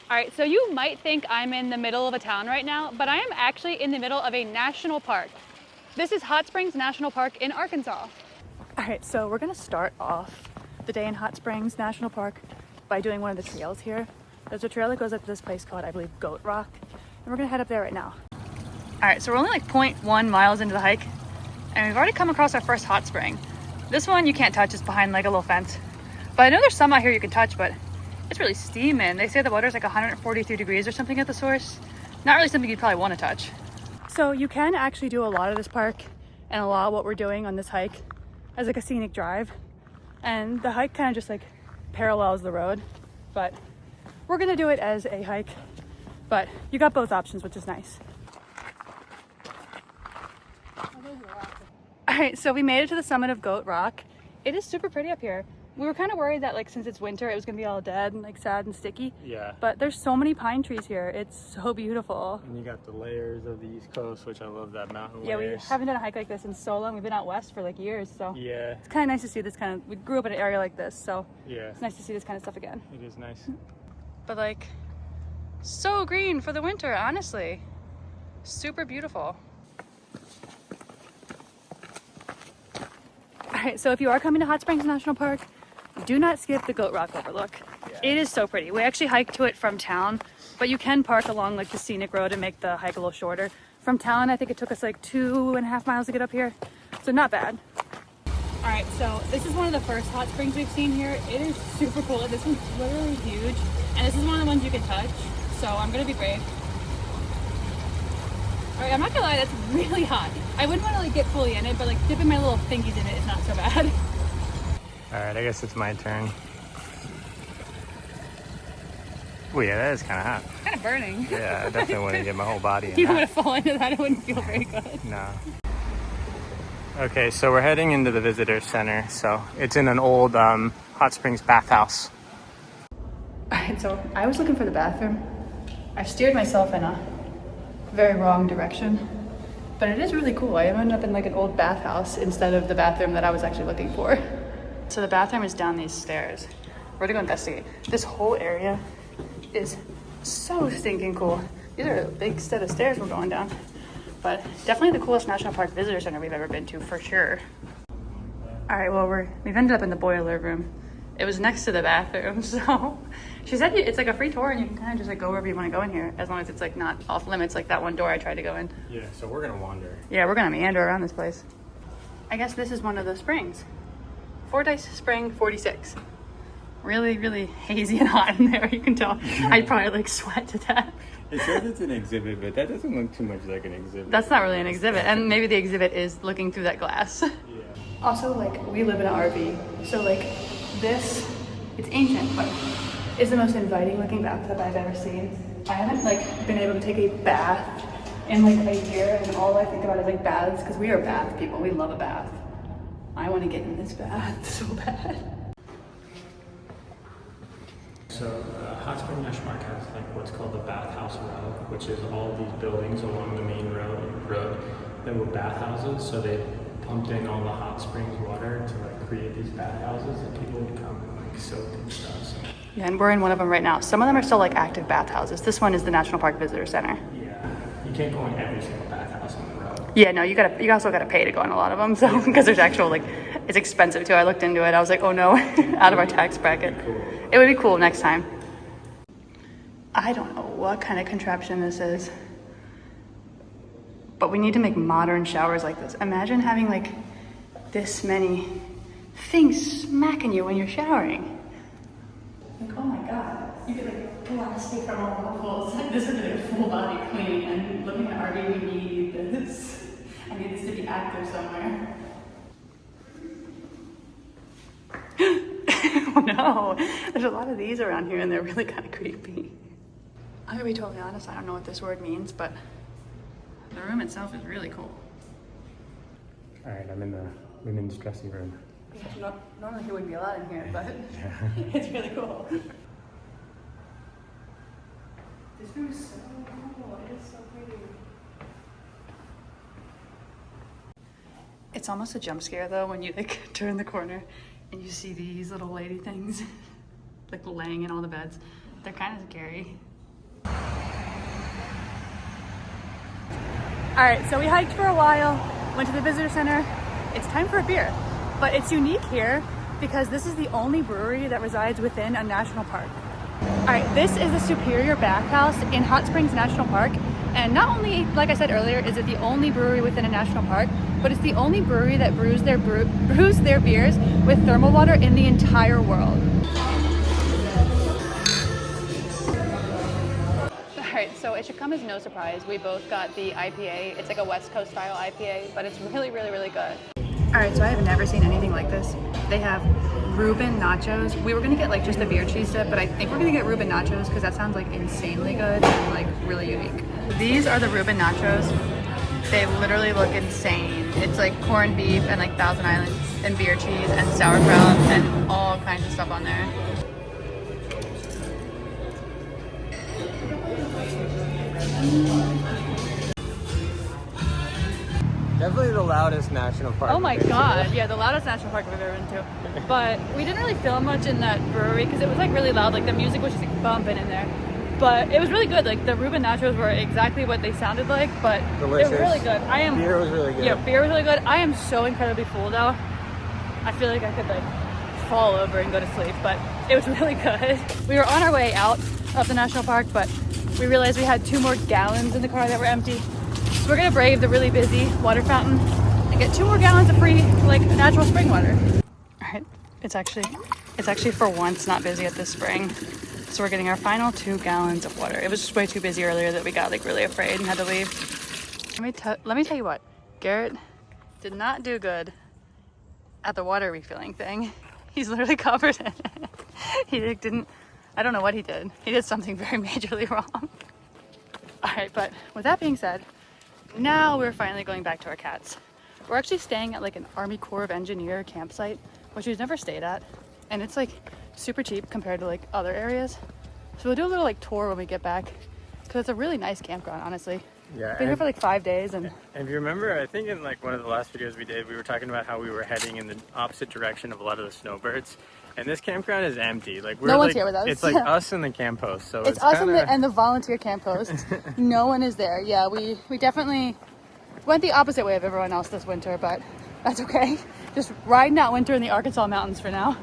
All right, so you might think I'm in the middle of a town right now, but I am actually in the middle of a national park. This is Hot Springs National Park in Arkansas. All right, so we're gonna start off the day in Hot Springs National Park by doing one of the trails here. There's a trail that goes up to this place called, I believe, Goat Rock, and we're gonna head up there right now. All right, so we're only like 0.1 miles into the hike, and we've already come across our first hot spring. This one you can't touch, it's behind like a little fence. But I know there's some out here you can touch, but it's really steaming. They say the water's like 143 degrees or something at the source. Not really something you'd probably want to touch. So you can actually do a lot of this park and a lot of what we're doing on this hike as like a scenic drive. And the hike kind of just like parallels the road, but we're gonna do it as a hike. But you got both options, which is nice. All right, so we made it to the summit of Goat Rock. It is super pretty up here. We were kind of worried that like since it's winter, it was gonna be all dead and like sad and sticky. Yeah. But there's so many pine trees here. It's so beautiful. And you got the layers of the East Coast, which I love that mountain Yeah, layers. we haven't done a hike like this in so long. We've been out west for like years, so Yeah. it's kind of nice to see this kind of. We grew up in an area like this, so Yeah. it's nice to see this kind of stuff again. It is nice. But like, so green for the winter, honestly. Super beautiful. All right, so if you are coming to Hot Springs National Park, do not skip the Goat Rock Overlook. Yeah. It is so pretty. We actually hiked to it from town, but you can park along like the scenic road and make the hike a little shorter. From town, I think it took us like 2.5 miles to get up here, so not bad. All right, so this is one of the first hot springs we've seen here. It is super cool. This one's literally huge, and this is one of the ones you can touch, so I'm gonna be brave. All right, I'm not gonna lie, that's really hot. I wouldn't want to like get fully in it, but like dipping my little fingies in it is not so bad. All right, I guess it's my turn. Oh yeah, that is kind of hot. Kind of burning. Yeah, I definitely want to get my whole body in You would that. have fallen into that, it wouldn't feel very good. No. Okay, so we're heading into the visitor center. So it's in an old Hot Springs bathhouse. All right, so I was looking for the bathroom. I steered myself in a very wrong direction, but it is really cool. I ended up in like an old bathhouse instead of the bathroom that I was actually looking for. So the bathroom is down these stairs. We're gonna go investigate. This whole area is so stinking cool. These are a big set of stairs we're going down, but definitely the coolest National Park Visitor Center we've ever been to for sure. All right, well, we've ended up in the boiler room. It was next to the bathroom, so she said it's like a free tour and you can kind of just like go wherever you want to go in here, as long as it's like not off limits like that one door I tried to go in. Yeah, so we're gonna wander. Yeah, we're gonna meander around this place. I guess this is one of the springs. Fordyce Spring 46. Really, really hazy and hot in there, you can tell. I'd probably like sweat to death. It says it's an exhibit, but that doesn't look too much like an exhibit. That's not really an exhibit, and maybe the exhibit is looking through that glass. Yeah. Also, like, we live in an RV, so like this, it's ancient, but it's the most inviting looking bathtub I've ever seen. I haven't like been able to take a bath in like a year, and all I think about is like baths, because we are bath people, we love a bath. I want to get in this bath so bad. So Hot Spring National Park has like what's called the Bathhouse Row, which is all these buildings along the main road that were bathhouses. So they pumped in all the hot springs water to like create these bathhouses, and people would come and like soak and stuff. So, Yeah, and we're in one of them right now. Some of them are still like active bathhouses. This one is the National Park Visitor Center. yeah, you can't go in every single bathhouse on the road. Yeah, no, you also gotta pay to go in a lot of them, so because there's actual like, it's expensive too. I looked into it. I was like, oh no, out of our tax bracket. Cool. It would be cool next time. I don't know what kind of contraption this is, but we need to make modern showers like this. Imagine having like this many things smacking you when you're showering. Like, oh my God, you could like blast me from all the pools. This would be a full body clean, and looking at RV, we need this. I need this to be active somewhere. Oh no, there's a lot of these around here and they're really kind of creepy. I'm gonna be totally honest, I don't know what this word means, but the room itself is really cool. All right, I'm in the women's dressing room. Yeah, normally he wouldn't be allowed in here, but it's really cool. This room is so cool, it is so pretty. It's almost a jump scare though when you like turn the corner and you see these little lady things like laying in all the beds. They're kind of scary. All right, so we hiked for a while, went to the visitor center. It's time for a beer, but it's unique here because this is the only brewery that resides within a national park. All right, this is the Superior Bathhouse in Hot Springs National Park. And not only, like I said earlier, is it the only brewery within a national park, but it's the only brewery that brews their beers with thermal water in the entire world. All right, so it should come as no surprise. We both got the IPA. It's like a West Coast style IPA, but it's really, really, really good. All right, so I have never seen anything like this. They have Reuben nachos. We were gonna get like just the beer cheese dip, but I think we're gonna get Reuben nachos because that sounds like insanely good and like really unique. These are the Reuben nachos. They literally look insane. It's like corned beef and like Thousand Island and beer cheese and sauerkraut and all kinds of stuff on there. Definitely the loudest national park. Oh my god, yeah, the loudest national park we've ever been to. But we didn't really film much in that brewery because it was like really loud, like the music was just like bumping in there. But it was really good. Like the Reuben nachos were exactly what they sounded like, but delicious. They were really good. Beer was really good. Yeah, beer was really good. I am so incredibly full now. I feel like I could like fall over and go to sleep, but it was really good. We were on our way out of the national park, but we realized we had 2 more gallons in the car that were empty. So we're gonna brave the really busy water fountain and get 2 more gallons of free like natural spring water. All right, it's actually for once not busy at this spring. So we're getting our final 2 gallons of water. It was just way too busy earlier that we got like really afraid and had to leave. Let me tell you what, Garrett did not do good at the water refilling thing. He's literally covered in it. He didn't, I don't know what he did. He did something very majorly wrong. All right, but with that being said, now we're finally going back to our cats. We're actually staying at like an Army Corps of Engineer campsite, which we've never stayed at. And it's like super cheap compared to like other areas. So we'll do a little like tour when we get back because it's a really nice campground, honestly. Yeah. Been here for like 5 days. And if you remember, I think in like one of the last videos we did, we were talking about how we were heading in the opposite direction of a lot of the snowbirds. And this campground is empty. Like no one's like, here with us. It's like us and the camp host. So it's us kinda... and the volunteer camp host. No one is there. Yeah, we definitely went the opposite way of everyone else this winter, but that's okay. Just riding out winter in the Arkansas mountains for now.